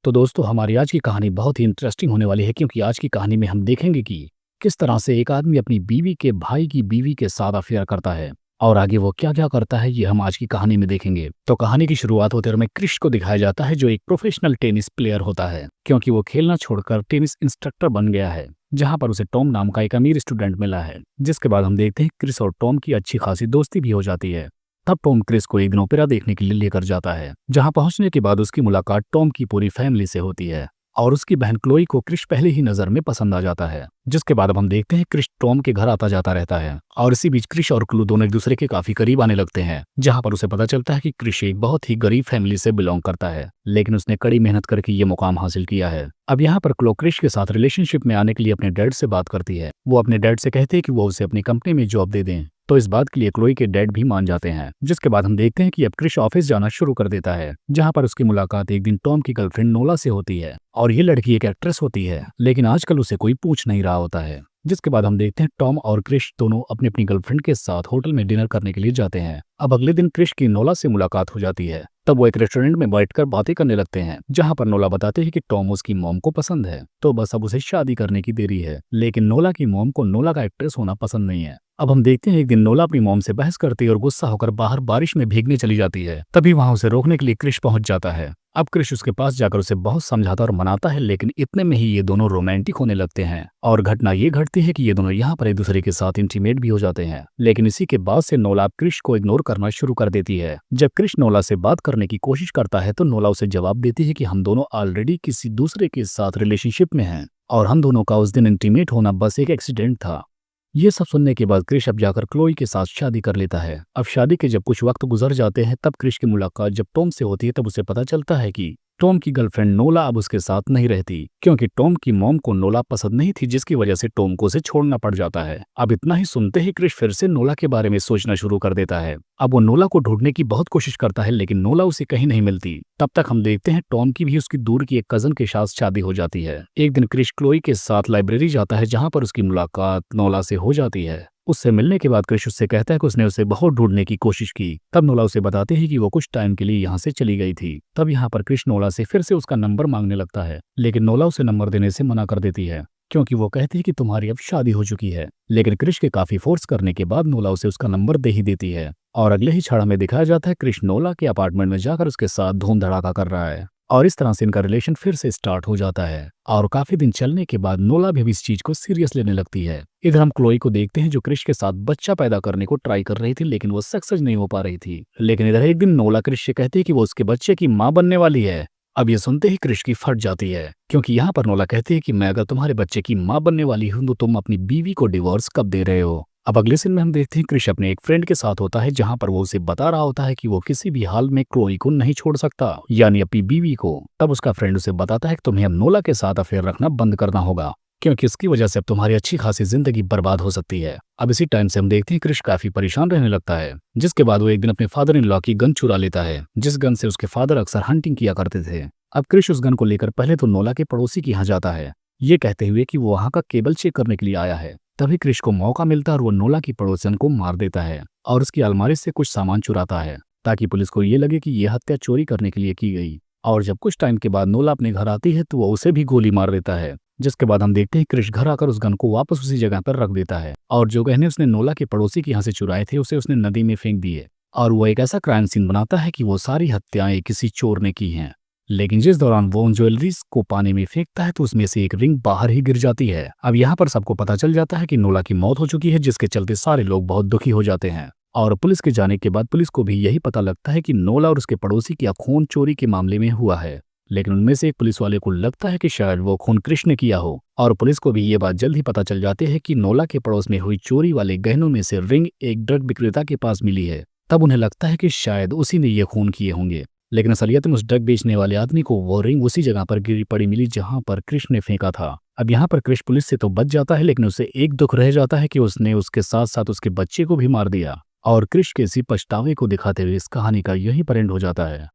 तो दोस्तों हमारी आज की कहानी बहुत ही इंटरेस्टिंग होने वाली है क्योंकि आज की कहानी में हम देखेंगे कि किस तरह से एक आदमी अपनी बीवी के भाई की बीवी के साथ अफेयर करता है और आगे वो क्या क्या करता है ये हम आज की कहानी में देखेंगे। तो कहानी की शुरुआत होते हुए क्रिश को दिखाया जाता है जो एक प्रोफेशनल टेनिस प्लेयर होता है क्योंकि वो खेलना छोड़कर टेनिस इंस्ट्रक्टर बन गया है, जहां पर उसे टॉम नाम का एक अमीर स्टूडेंट मिला है। जिसके बाद हम देखते हैं क्रिस और टॉम की अच्छी खासी दोस्ती भी हो जाती है। तब टॉम क्रिस को एक दिन ओपेरा देखने के लिए लेकर जाता है, जहां पहुंचने के बाद उसकी मुलाकात टॉम की पूरी फैमिली से होती है और उसकी बहन क्लोई को क्रिश पहले ही नजर में पसंद आ जाता है। जिसके बाद अब हम देखते हैं क्रिश टॉम के घर आता जाता रहता है और इसी बीच क्रिश और क्लू दोनों एक दूसरे के काफी करीब आने लगते हैं, जहां पर उसे पता चलता है कि क्रिश एक बहुत ही गरीब फैमिली से बिलोंग करता है, लेकिन उसने कड़ी मेहनत करके ये मुकाम हासिल किया है। अब यहाँ पर क्लो क्रिश के साथ रिलेशनशिप में आने के लिए अपने डैड से बात करती है। वो अपने डैड से कहते हैं कि वो उसे अपनी कंपनी में जॉब दे दें, तो इस बात के लिए क्लोई के डैड भी मान जाते हैं। जिसके बाद हम देखते हैं कि अब क्रिश ऑफिस जाना शुरू कर देता है, जहां पर उसकी मुलाकात एक दिन टॉम की गर्लफ्रेंड नोला से होती है और ये लड़की एक एक्ट्रेस होती है, लेकिन आजकल उसे कोई पूछ नहीं रहा होता है। जिसके बाद हम देखते हैं टॉम और क्रिश दोनों अपनी अपनी गर्लफ्रेंड के साथ होटल में डिनर करने के लिए जाते हैं। अब अगले दिन क्रिश की नोला से मुलाकात हो जाती है। तब वो एक रेस्टोरेंट में बैठकर बातें करने लगते हैं, जहां पर नोला बताते हैं कि टॉम उसकी मॉम को पसंद है, तो बस अब उसे शादी करने की देरी है। लेकिन नोला की मॉम को नोला का एक्ट्रेस होना पसंद नहीं है। अब हम देखते हैं एक दिन नोला अपनी मॉम से बहस करती है और गुस्सा होकर बाहर बारिश में भीगने चली जाती है। तभी वहां उसे रोकने के लिए क्रिश पहुंच जाता है। अब क्रिश उसके पास जाकर उसे बहुत समझाता और मनाता है, लेकिन इतने में ही ये दोनों रोमांटिक होने लगते हैं और घटना ये घटती है कि ये दोनों यहाँ पर एक दूसरे के साथ इंटीमेट भी हो जाते हैं। लेकिन इसी के बाद से नोला क्रिश को इग्नोर करना शुरू कर देती है। जब क्रिश नोला से बात करने की कोशिश करता है तो नोला उसे जवाब देती है कि हम दोनों ऑलरेडी किसी दूसरे के साथ रिलेशनशिप में हैं और हम दोनों का उस दिन इंटीमेट होना बस एक एक्सीडेंट था। ये सब सुनने के बाद क्रिश अब जाकर क्लोई के साथ शादी कर लेता है। अब शादी के जब कुछ वक्त गुजर जाते हैं तब क्रिश की मुलाकात जब टॉम से होती है तब उसे पता चलता है कि टॉम की गर्लफ्रेंड नोला अब उसके साथ नहीं रहती, क्योंकि टॉम की मॉम को नोला पसंद नहीं थी, जिसकी वजह से टॉम को उसे छोड़ना पड़ जाता है। अब इतना ही सुनते ही क्रिश फिर से नोला के बारे में सोचना शुरू कर देता है। अब वो नोला को ढूंढने की बहुत कोशिश करता है, लेकिन नोला उसे कहीं नहीं मिलती। तब तक हम देखते हैं टॉम की भी उसकी दूर की एक कजन के साथ शादी हो जाती है। एक दिन क्रिश क्लोई के साथ लाइब्रेरी जाता है, जहां पर उसकी मुलाकात नोला से हो जाती है। उससे मिलने के बाद क्रिश उससे कहता है कि उसने उसे बहुत ढूंढने की कोशिश की। तब नोला उसे बताते हैं कि वो कुछ टाइम के लिए यहाँ से चली गई थी। तब यहाँ पर क्रिश नोला से फिर से उसका नंबर मांगने लगता है, लेकिन नोला उसे नंबर देने से मना कर देती है, क्योंकि वो कहती है कि तुम्हारी अब शादी हो चुकी है। लेकिन क्रिश के काफी फोर्स करने के बाद नोला उसे उसका नंबर दे ही देती है और अगले ही क्षण में दिखाया जाता है क्रिश नोला के अपार्टमेंट में जाकर उसके साथ धूम धड़ाका कर रहा है और इस तरह से इनका रिलेशन फिर से स्टार्ट हो जाता है। और काफी दिन चलने के बाद नोला भी इस चीज को सीरियस लेने लगती है। इधर हम क्लोई को देखते हैं जो क्रिश के साथ बच्चा पैदा करने को ट्राई कर रही थी, लेकिन वो सक्सेस नहीं हो पा रही थी। लेकिन इधर एक दिन नोला क्रिश से कहती है कि वो उसके बच्चे की माँ बनने वाली है। अब ये सुनते ही क्रिश की फट जाती है, क्योंकि यहाँ पर नोला कहती है कि मैं अगर तुम्हारे बच्चे की माँ बनने वाली हूँ तो तुम अपनी बीवी को डिवोर्स कब दे रहे हो। अब अगले सीन में हम देखते हैं क्रिश अपने एक फ्रेंड के साथ होता है, जहां पर वो उसे बता रहा होता है कि वो किसी भी हाल में क्लोई को नहीं छोड़ सकता, यानी अपनी बीवी को। तब उसका फ्रेंड उसे बताता है कि तुम्हें अब नोला के साथ अफेयर रखना बंद करना होगा, क्योंकि इसकी वजह से अब तुम्हारी अच्छी खासी जिंदगी बर्बाद हो सकती है। अब इसी टाइम से हम देखते हैं क्रिश काफी परेशान रहने लगता है। जिसके बाद वो एक दिन अपने फादर इन लॉ की गन चुरा लेता है, जिस गन से उसके फादर अक्सर हंटिंग किया करते थे। अब क्रिश उस गन को लेकर पहले तो नोला के पड़ोसी के यहाँ जाता है, ये कहते हुए कि वो वहाँ का केबल चेक करने के लिए आया है। तभी क्रिश को मौका मिलता है और वो नोला की पड़ोसन को मार देता है और उसकी अलमारी से कुछ सामान चुराता है, ताकि पुलिस को ये लगे कि यह हत्या चोरी करने के लिए की गई। और जब कुछ टाइम के बाद नोला अपने घर आती है तो वो उसे भी गोली मार देता है। जिसके बाद हम देखते हैं क्रिश घर आकर उस गन को वापस उसी जगह पर रख देता है और जो गहने उसने नोला के पड़ोसी के यहाँ से चुराए थे उसे उसने नदी में फेंक दिए। और वो एक ऐसा क्राइम सीन बनाता है कि वो सारी हत्याएं किसी चोर ने की हैं। लेकिन जिस दौरान वो उन ज्वेलरीज को पानी में फेंकता है तो उसमें से एक रिंग बाहर ही गिर जाती है। अब यहाँ पर सबको पता चल जाता है कि नोला की मौत हो चुकी है, जिसके चलते सारे लोग बहुत दुखी हो जाते हैं। और पुलिस के जाने के बाद पुलिस को भी यही पता लगता है कि नोला और उसके पड़ोसी की खून चोरी के मामले में हुआ है। लेकिन उनमें से एक पुलिस वाले को लगता है कि शायद वो खून क्रिश ने किया हो, और पुलिस को भी ये बात जल्द ही पता चल जाती है कि नोला के पड़ोस में हुई चोरी वाले गहनों में से रिंग एक ड्रग विक्रेता के पास मिली है। तब उन्हें लगता है कि शायद उसी ने ये खून किए होंगे, लेकिन असलियत में उस ड्रग बेचने वाले आदमी को वो रिंग उसी जगह पर गिरी पड़ी मिली जहां पर क्रिश ने फेंका था। अब यहाँ पर क्रिश पुलिस से तो बच जाता है, लेकिन उसे एक दुख रह जाता है कि उसने उसके साथ साथ उसके बच्चे को भी मार दिया। और क्रिश के इसी पछतावे को दिखाते हुए इस कहानी का यही पर एंड हो जाता है।